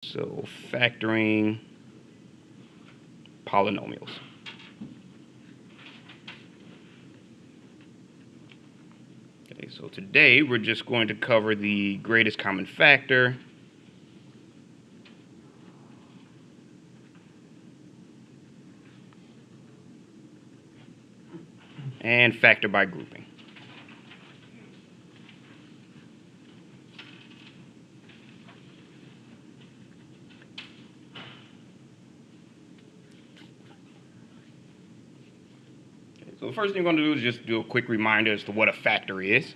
So factoring polynomials. Okay, so today we're just going to cover the greatest common factor, and factor by grouping. Okay, so the first thing we're going to do is just do a quick reminder as to what a factor is.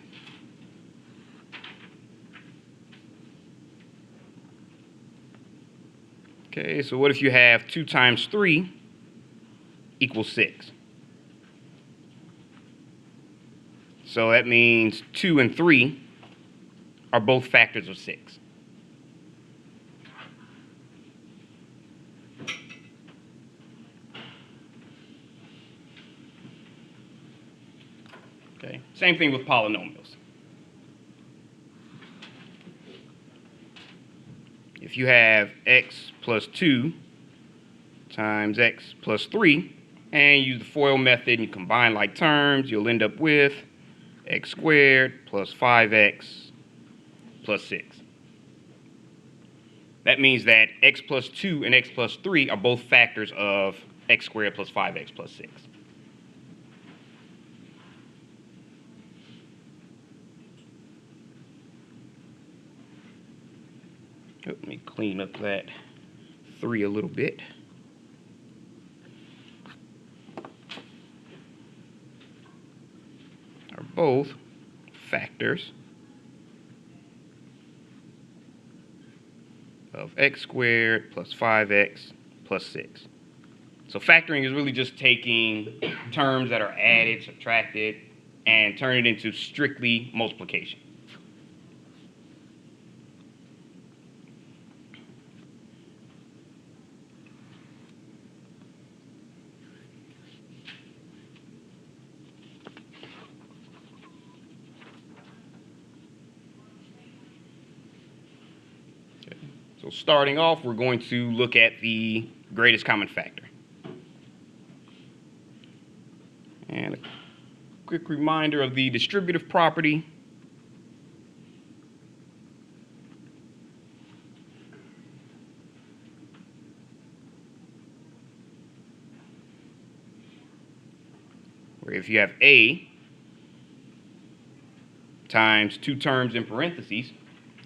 Okay, so what if you have 2 times 3 equals 6? So that means 2 and 3 are both factors of 6. Okay, same thing with polynomials. If you have x plus 2 times x plus 3, and you use the FOIL method and you combine like terms, you'll end up with x squared plus 5x plus 6. That means that x plus 2 and x plus 3 are both factors of x squared plus 5x plus 6. Let me clean up that 3 a little bit. Are both factors of x squared plus 5x plus 6. So factoring is really just taking terms that are added, subtracted, and turning it into strictly multiplication. Okay. So starting off, we're going to look at the greatest common factor. And a quick reminder of the distributive property. Where if you have a times 2 terms in parentheses,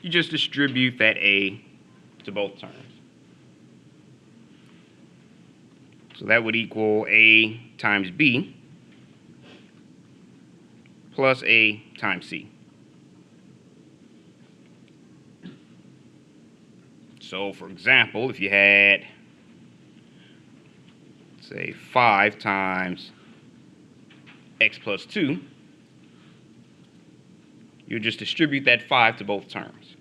you just distribute that a to both terms. So that would equal a times b plus a times c. So for example, if you had, say, 5 times x plus 2, you just distribute that 5 to both terms.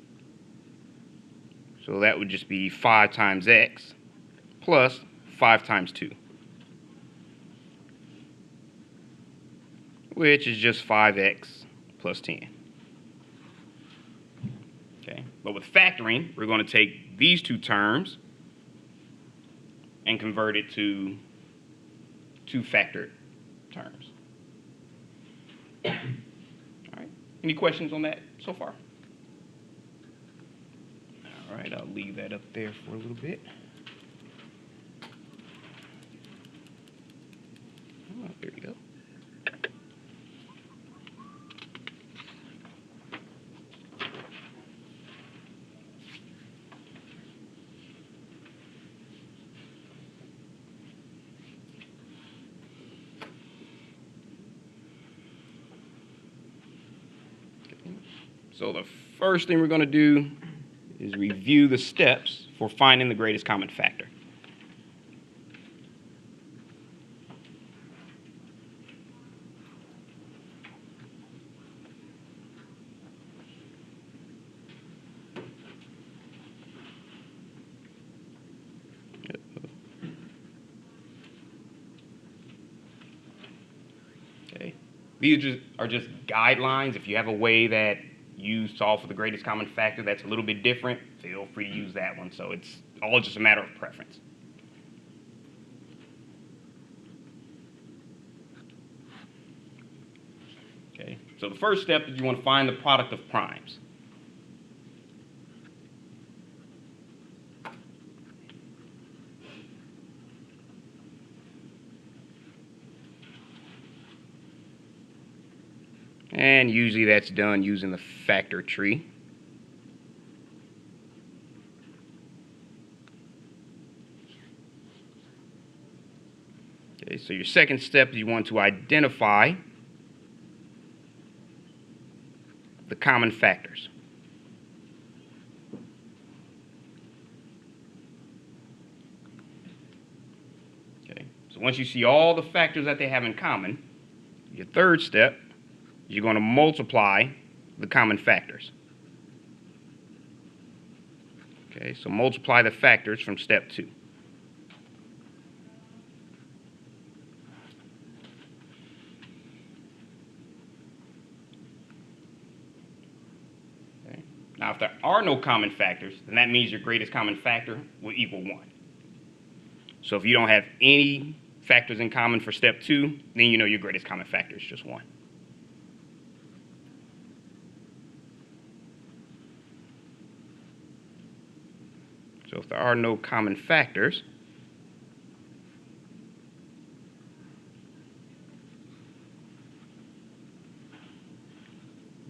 So that would just be 5 times x plus 5 times 2, which is just 5x plus 10. Okay, but with factoring, we're going to take these 2 terms and convert it to 2 factored terms. All right, any questions on that so far? All right, I'll leave that up there for a little bit. Oh, there you go. So the first thing we're going to do is review the steps for finding the greatest common factor. Okay. These are just guidelines. If you have a way that use solve for the greatest common factor that's a little bit different, feel free to use that one. So it's all just a matter of preference. Okay, so the first step is you want to find the product of primes. And usually that's done using the factor tree. Okay, so your second step is you want to identify the common factors. Okay, so once you see all the factors that they have in common, your third step, you're going to multiply the common factors. Okay, so multiply the factors from step 2. Okay. Now, if there are no common factors, then that means your greatest common factor will equal 1. So if you don't have any factors in common for step 2, then you know your greatest common factor is just 1. So if there are no common factors,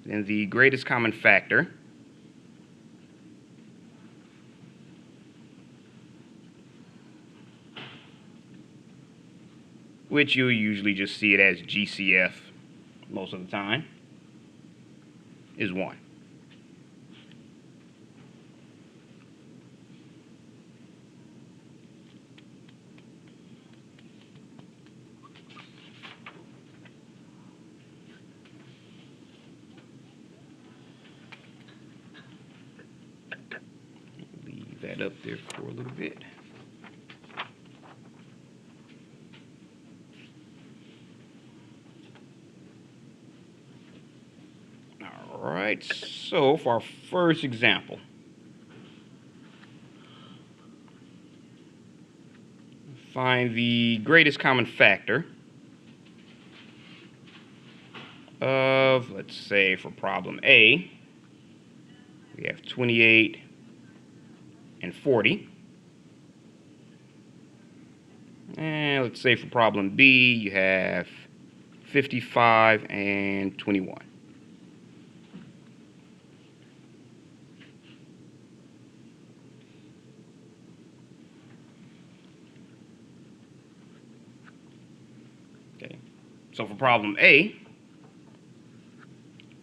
then the greatest common factor which you'll usually just see it as GCF most of the time, is 1. Leave that up there for a little bit. All right, so for our first example, find the greatest common factor of, let's say for problem A, we have 28 and 40. And let's say for problem B, you have 55 and 21. Okay, so for problem A,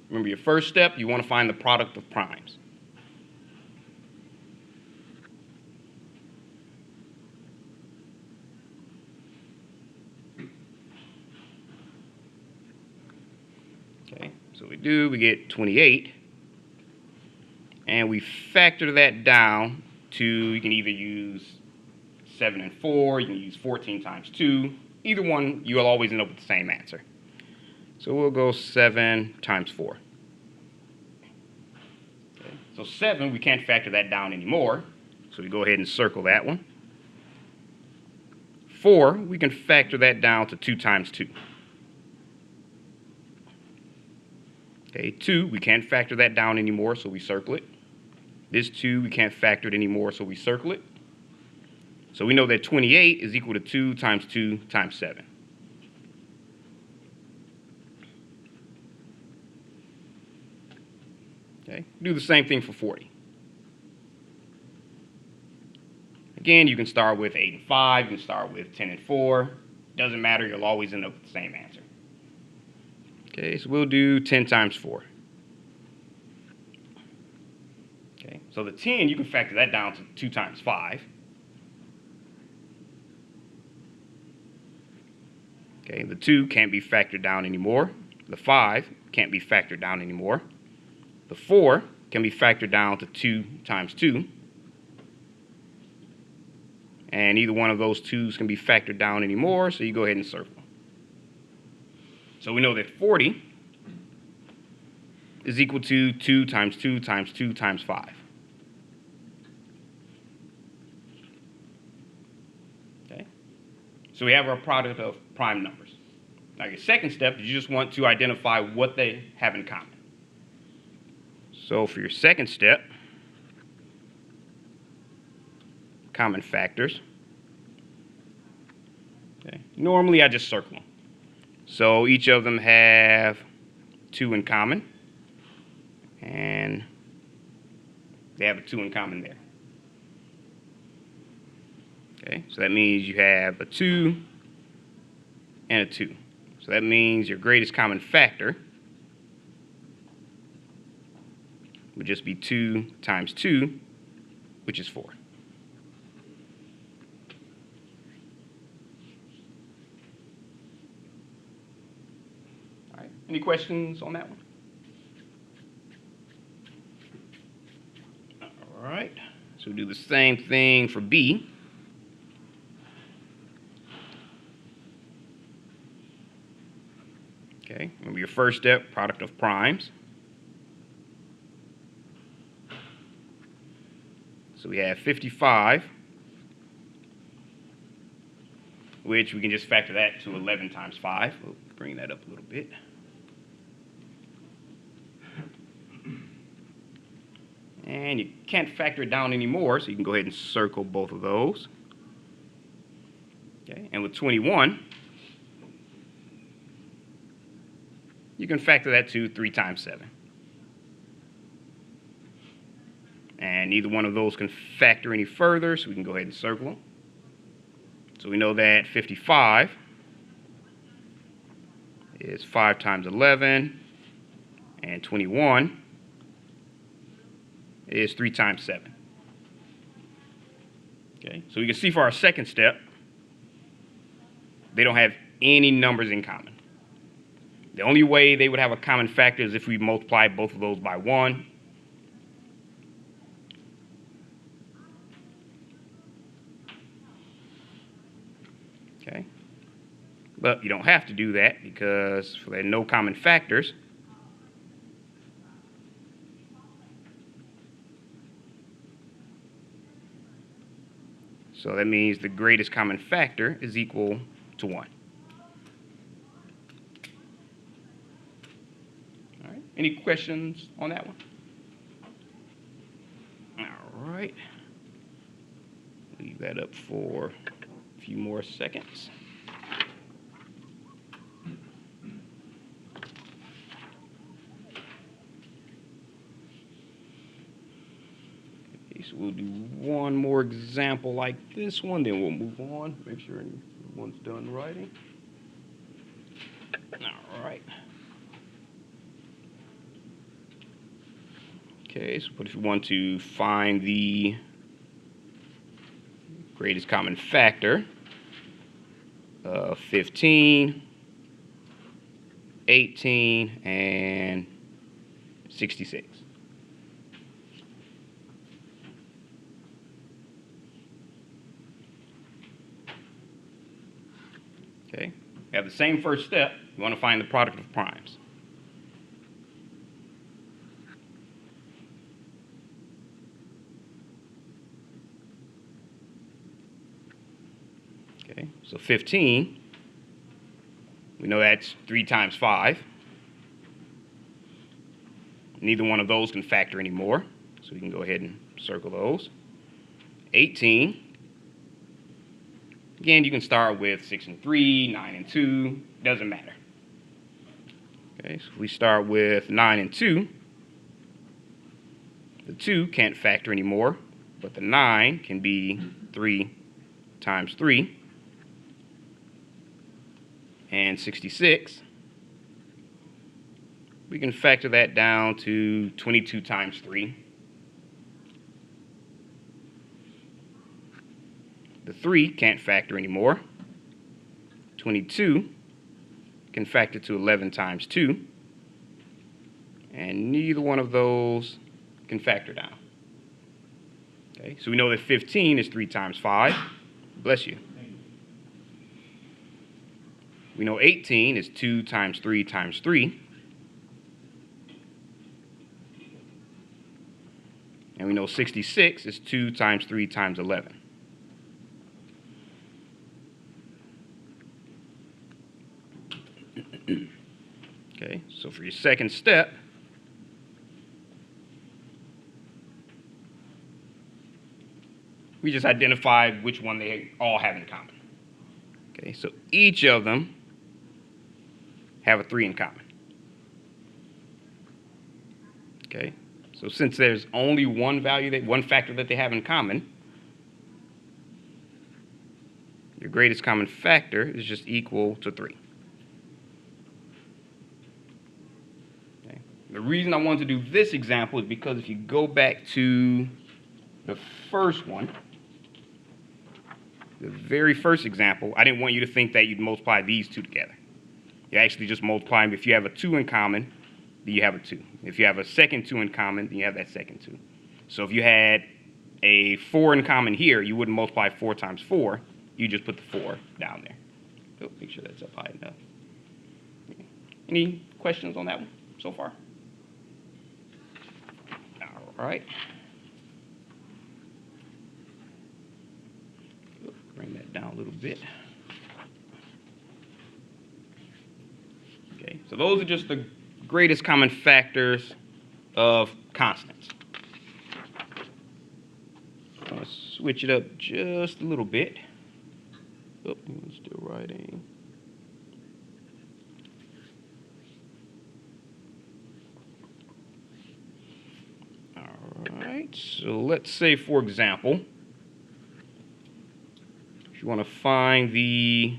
remember your first step, you want to find the product of primes. Okay, so we get 28, and we factor that down to, you can either use 7 and 4, you can use 14 times 2. Either one, you'll always end up with the same answer. So we'll go 7 times 4. Okay. So 7, we can't factor that down anymore, so we go ahead and circle that one. 4, we can factor that down to 2 times 2. Okay, 2, we can't factor that down anymore, so we circle it. This 2, we can't factor it anymore, so we circle it. So we know that 28 is equal to 2 times 2 times 7. Okay, do the same thing for 40. Again, you can start with 8 and 5, you can start with 10 and 4. Doesn't matter, you'll always end up with the same answer. Okay, so we'll do 10 times 4. Okay, so the 10, you can factor that down to 2 times 5. Okay, the 2 can't be factored down anymore. The 5 can't be factored down anymore. The 4 can be factored down to 2 times 2. And either one of those 2's can be factored down anymore, so you go ahead and circle. So we know that 40 is equal to 2 times 2 times 2 times 5. Okay? So we have our product of prime numbers. Now your second step is you just want to identify what they have in common. So for your second step, common factors. Okay. Normally I just circle them. So each of them have 2 in common, and they have a 2 in common there. Okay, so that means you have a 2 and a 2. So that means your greatest common factor would just be 2 times 2, which is 4. All right, any questions on that one? All right, so we'll do the same thing for B. Okay, remember your first step, product of primes. So we have 55, which we can just factor that to 11 times 5. We'll bring that up a little bit. And you can't factor it down anymore, so you can go ahead and circle both of those. Okay, and with 21, you can factor that to 3 times 7. And neither one of those can factor any further, so we can go ahead and circle them. So we know that 55 is 5 times 11, and 21 is 3 times 7. Okay, so we can see for our second step, they don't have any numbers in common. The only way they would have a common factor is if we multiply both of those by 1. Okay, but you don't have to do that because there are no common factors. So that means the greatest common factor is equal to 1. All right, any questions on that one? All right, leave that up for a few more seconds. So we'll do one more example like this one, then we'll move on. Make sure everyone's done writing. All right. Okay, so if you want to find the greatest common factor of 15, 18, and 66. Okay, we have the same first step. You want to find the product of primes. Okay, so 15, we know that's 3 times 5. Neither one of those can factor anymore, so we can go ahead and circle those. 18, again, you can start with 6 and 3, 9 and 2, doesn't matter. Okay, so if we start with 9 and 2, the 2 can't factor anymore, but the 9 can be 3 times 3, and 66. We can factor that down to 22 times 3. The 3 can't factor anymore. 22 can factor to 11 times 2. And neither one of those can factor down. Okay, so we know that 15 is 3 times 5. Bless you. We know 18 is 2 times 3 times 3. And we know 66 is 2 times 3 times 11. Okay, so for your second step, we just identified which one they all have in common. Okay, so each of them have a 3 in common. Okay, so since there's only one factor that they have in common, your greatest common factor is just equal to 3. Okay. The reason I wanted to do this example is because if you go back to the first one, the very first example, I didn't want you to think that you'd multiply these two together. You actually just multiply them. If you have a 2 in common, then you have a 2. If you have a second 2 in common, then you have that second 2. So if you had a 4 in common here, you wouldn't multiply 4 times 4. You just put the 4 down there. So make sure that's up high enough. Any questions on that one so far? All right. Bring that down a little bit. Okay, so those are just the greatest common factors of constants. I'm going to switch it up just a little bit. Oh, I'm still writing. All right, so let's say, for example, you want to find the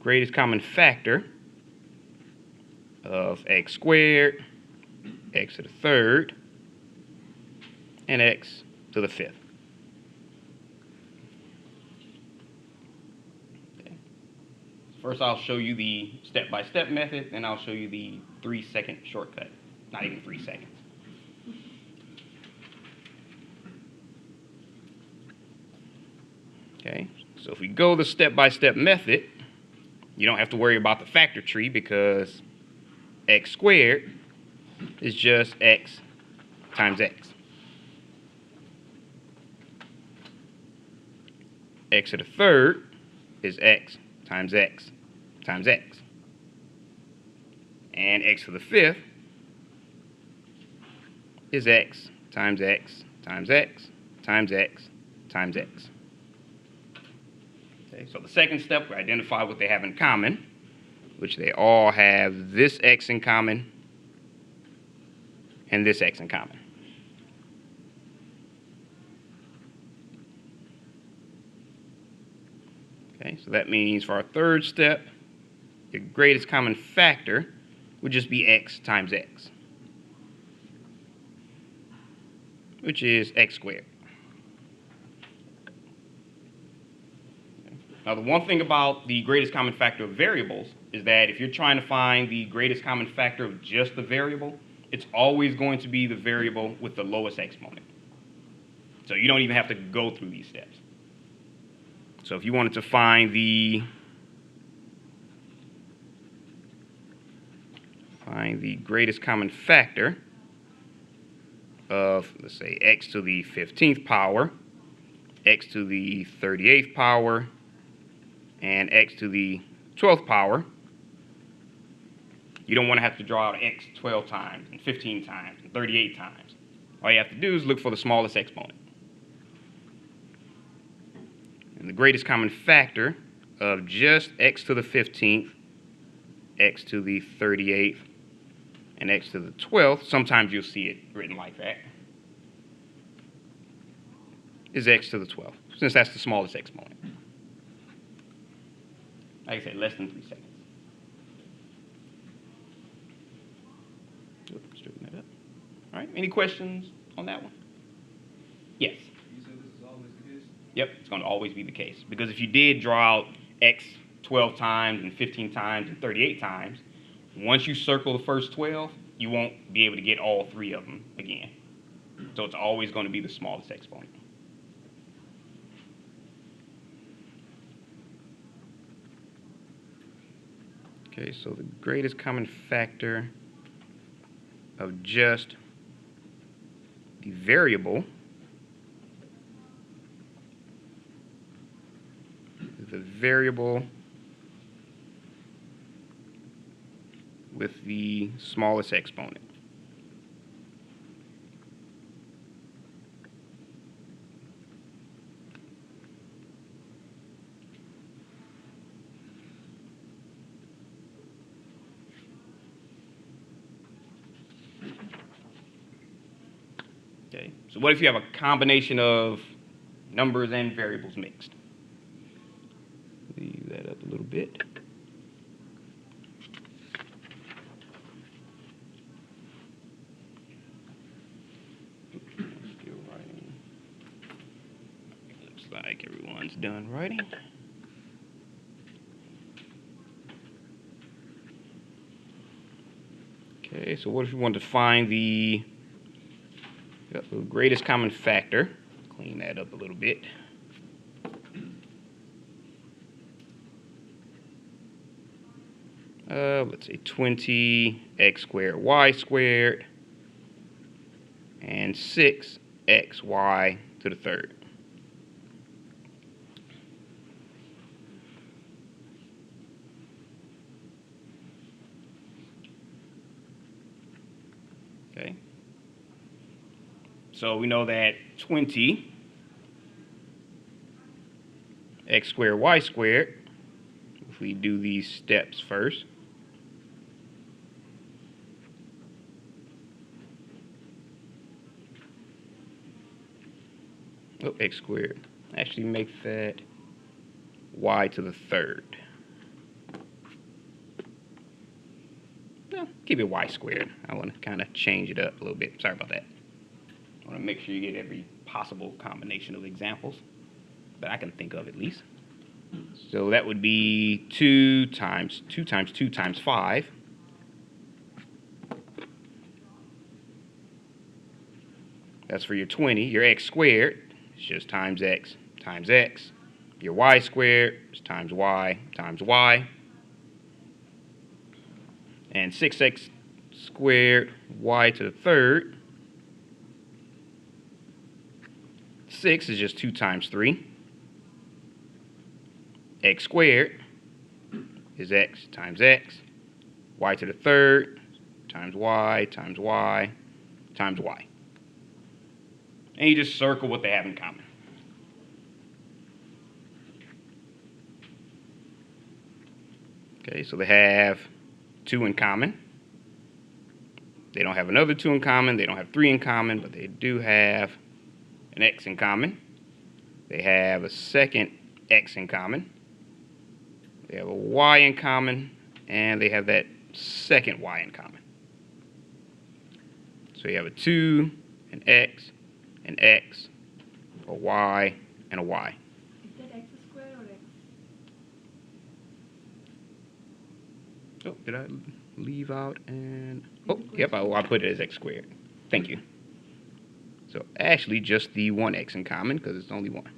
greatest common factor of x squared, x to the third, and x to the fifth. Okay. First, I'll show you the step-by-step method, then I'll show you the 3-second shortcut. Not even 3 seconds. Okay, so if we go the step-by-step method, you don't have to worry about the factor tree because x squared is just x times x. X to the third is x times x times x. And x to the fifth is x times x times x times x times x. Okay, so the second step, we identify what they have in common, which they all have this x in common and this x in common. Okay, so that means for our third step, the greatest common factor would just be x times x, which is x squared. Now, the one thing about the greatest common factor of variables is that if you're trying to find the greatest common factor of just the variable, it's always going to be the variable with the lowest exponent. So you don't even have to go through these steps. So if you wanted to find the greatest common factor of, let's say, x to the 15th power, x to the 38th power, and x to the 12th power, you don't want to have to draw out x 12 times and 15 times and 38 times. All you have to do is look for the smallest exponent. And the greatest common factor of just x to the 15th, x to the 38th, and x to the 12th, sometimes you'll see it written like that, is x to the 12th, since that's the smallest exponent. Like I said, less than 3 seconds. Oops, straighten that up. All right, any questions on that one? Yes? You said this is always the case? Yep, it's going to always be the case. Because if you did draw out x 12 times and 15 times and 38 times, once you circle the first 12, you won't be able to get all 3 of them again. So it's always going to be the smallest exponent. Okay, so the greatest common factor of just the variable, with the smallest exponent. Okay, so what if you have a combination of numbers and variables mixed? Leave that up a little bit. Still writing. Looks like everyone's done writing. Okay, so what if we want to find the greatest common factor? Clean that up a little bit. Let's say 20x squared y squared and 6xy to the third. Okay. So we know that 20x squared y squared, if we do these steps first, x squared, actually make that y to the third. No, keep it y squared. I want to kind of change it up a little bit. Sorry about that. I want to make sure you get every possible combination of examples that I can think of at least. So that would be 2 times 2 times 2 times 5. That's for your 20. Your x squared is just times x times x. Your y squared is times y times y. And 6x squared y to the third. 6 is just 2 times 3. X squared is x times x. Y to the third times y times y times y. And you just circle what they have in common. Okay, so they have 2 in common. They don't have another 2 in common. They don't have 3 in common, but they do have an x in common. They have a second x in common. They have a y in common, and they have that second y in common. So you have a 2, an x, a y, and a y. Is that x squared or x? Oh, did I leave out and... Oh, yep, I put it as x squared. Thank you. So actually just the 1x in common because it's only 1.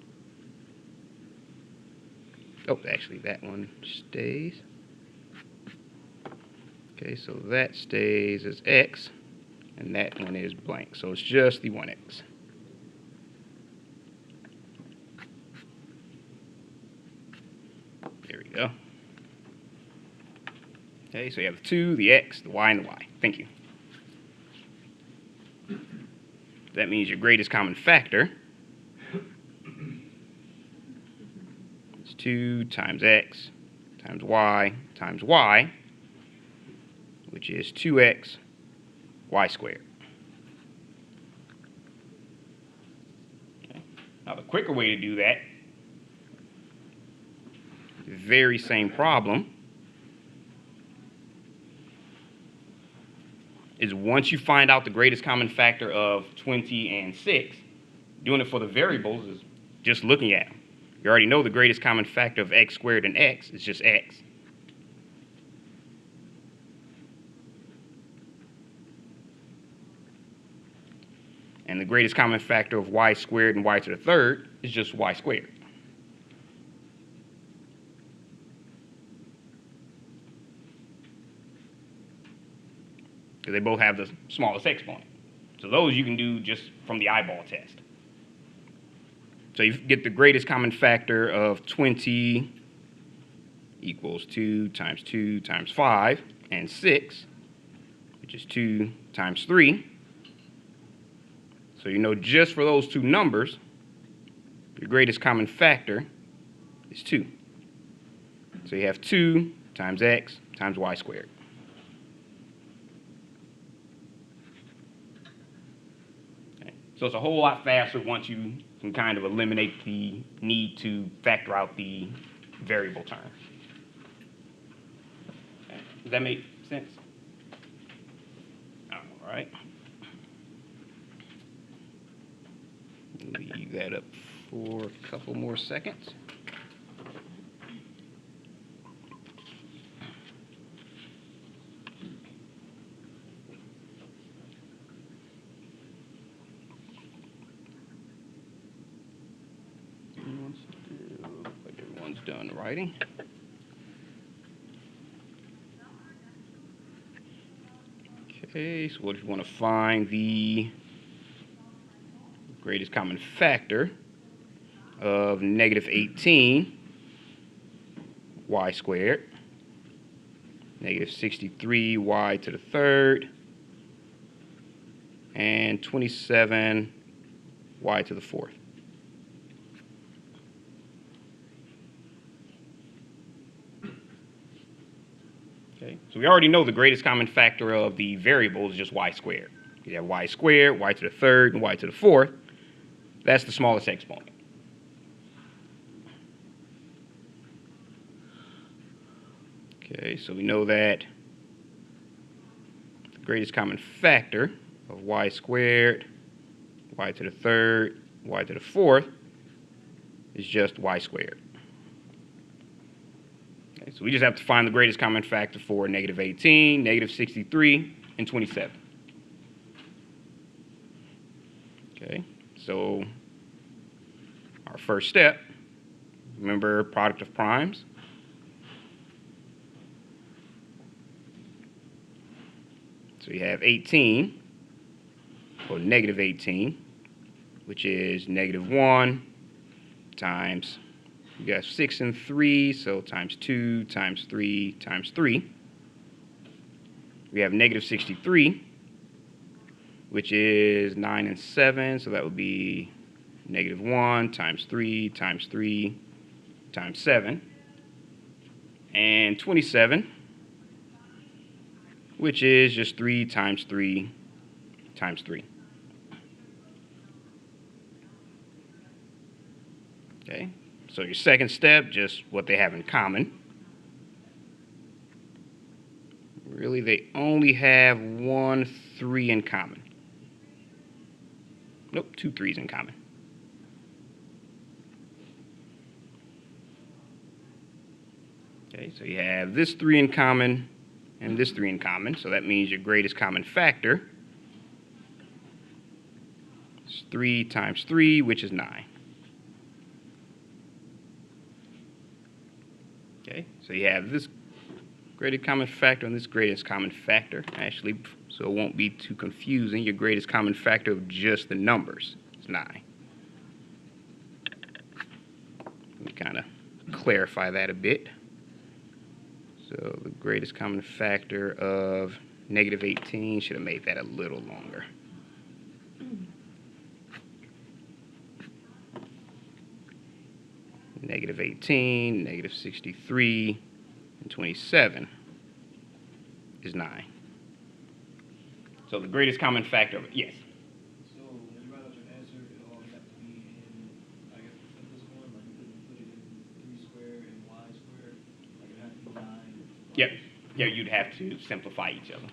Oh, actually that one stays. Okay, so that stays as x, and that one is blank. So it's just the 1x. There we go. Okay, so you have the 2, the x, the y, and the y. Thank you. That means your greatest common factor is 2 times x times y, which is 2x y squared. Okay. Now the quicker way to do that, the very same problem, is once you find out the greatest common factor of 20 and 6, doing it for the variables is just looking at them. You already know the greatest common factor of x squared and x is just x. And the greatest common factor of y squared and y to the third is just y squared. Because they both have the smallest exponent. So those you can do just from the eyeball test. So you get the greatest common factor of 20 equals 2 times 5 and 6, which is 2 times 3. So you know just for those two numbers, your greatest common factor is 2. So you have 2 times x times y squared. Okay. So it's a whole lot faster once you can kind of eliminate the need to factor out the variable term. Okay. Does that make sense? All right. Leave that up for a couple more seconds. Looks like everyone's done writing. Okay, so what if you want to find the greatest common factor of negative 18 y squared, negative 63 y to the third, and 27 y to the fourth. Okay, so we already know the greatest common factor of the variable is just y squared. You have y squared, y to the third, and y to the fourth. That's the smallest exponent. Okay, so we know that the greatest common factor of y squared, y to the third, y to the fourth is just y squared. Okay, so we just have to find the greatest common factor for negative 18, negative 63, and 27. Okay, so our first step, remember product of primes. So you have 18, or negative 18, which is negative 1 times, you got 6 and 3, so times 2 times 3 times 3. We have negative 63, which is 9 and 7, so that would be negative 1 times 3 times 3 times 7. And 27, which is just 3 times 3 times 3. Okay, so your second step, just what they have in common. Really, they only have 1 3 in common. Nope, 2 3s in common. Okay, so you have this 3 in common and this 3 in common, so that means your greatest common factor is 3 times 3, which is 9. Okay, so you have this greatest common factor and this greatest common factor, actually, so it won't be too confusing. Your greatest common factor of just the numbers is 9. Let me kind of clarify that a bit. So the greatest common factor of negative 18, should have made that a little longer. Negative 18, negative 63, and 27 is 9. So the greatest common factor of it, yes? So when you write out your answer, it all have to be in, I guess, the simplest form, like you couldn't put it in 3 squared and y squared, like it had to be 9. Yep. Yeah, you'd have to simplify each other.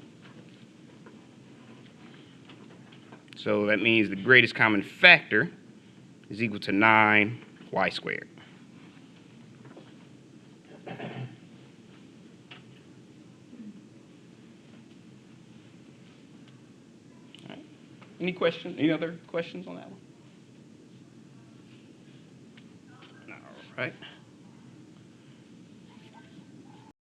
So that means the greatest common factor is equal to 9 y squared. All right. Any questions? Any other questions on that one? All right.